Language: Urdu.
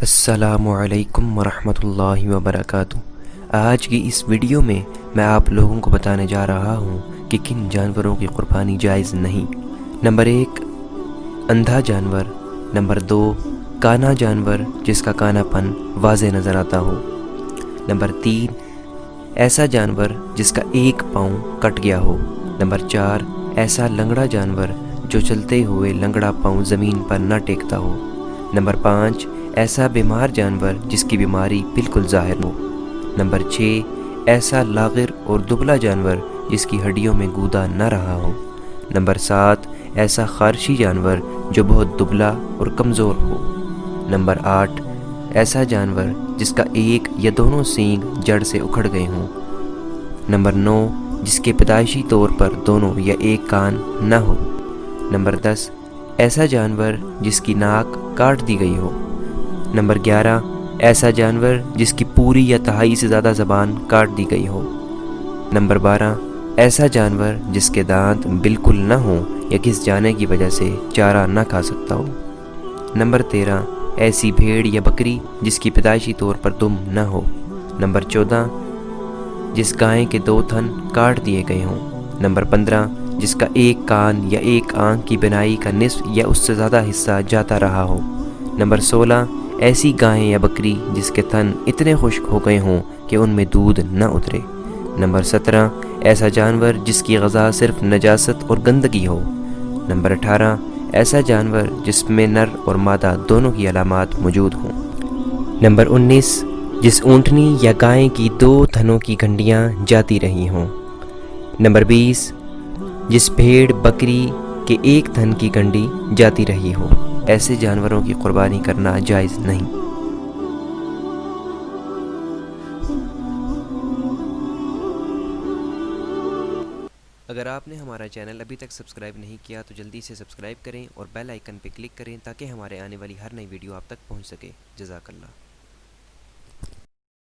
السلام علیکم ورحمۃ اللہ وبرکاتہ۔ آج کی اس ویڈیو میں آپ لوگوں کو بتانے جا رہا ہوں کہ کن جانوروں کی قربانی جائز نہیں۔ نمبر 1 اندھا جانور، نمبر 2 کانا جانور جس کا کانا پن واضح نظر آتا ہو، نمبر 3 ایسا جانور جس کا ایک پاؤں کٹ گیا ہو، نمبر 4 ایسا لنگڑا جانور جو چلتے ہوئے لنگڑا پاؤں زمین پر نہ ٹیکتا ہو، نمبر 5 ایسا بیمار جانور جس کی بیماری بالکل ظاہر ہو، نمبر 6 ایسا لاغر اور دبلا جانور جس کی ہڈیوں میں گودا نہ رہا ہو، نمبر 7 ایسا خارشی جانور جو بہت دبلا اور کمزور ہو، نمبر 8 ایسا جانور جس کا ایک یا دونوں سینگ جڑ سے اکھڑ گئے ہوں، نمبر 9 جس کے پیدائشی طور پر دونوں یا ایک کان نہ ہو، نمبر 10 ایسا جانور جس کی ناک کاٹ دی گئی ہو، نمبر 11 ایسا جانور جس کی پوری یا تہائی سے زیادہ زبان کاٹ دی گئی ہو، نمبر 12 ایسا جانور جس کے دانت بالکل نہ ہوں یا گھس جانے کی وجہ سے چارہ نہ کھا سکتا ہو، نمبر 13 ایسی بھیڑ یا بکری جس کی پیدائشی طور پر دم نہ ہو، نمبر 14 جس گائے کے 2 تھن کاٹ دیے گئے ہوں، نمبر 15 جس کا ایک کان یا ایک آنکھ کی بنائی کا نصف یا اس سے زیادہ حصہ جاتا رہا ہو، نمبر 16 ایسی گائے یا بکری جس کے تھن اتنے خشک ہو گئے ہوں کہ ان میں دودھ نہ اترے، نمبر 17 ایسا جانور جس کی غذا صرف نجاست اور گندگی ہو، نمبر 18 ایسا جانور جس میں نر اور مادہ دونوں کی علامات موجود ہوں، نمبر 19 جس اونٹنی یا گائے کی 2 تھنوں کی گھنڈیاں جاتی رہی ہوں، نمبر 20 جس بھیڑ بکری کے ایک تھن کی گھنڈی جاتی رہی ہو۔ ایسے جانوروں کی قربانی کرنا جائز نہیں۔ اگر آپ نے ہمارا چینل ابھی تک سبسکرائب نہیں کیا تو جلدی سے سبسکرائب کریں اور بیل آئیکن پہ کلک کریں تاکہ ہمارے آنے والی ہر نئی ویڈیو آپ تک پہنچ سکے۔ جزاک اللہ۔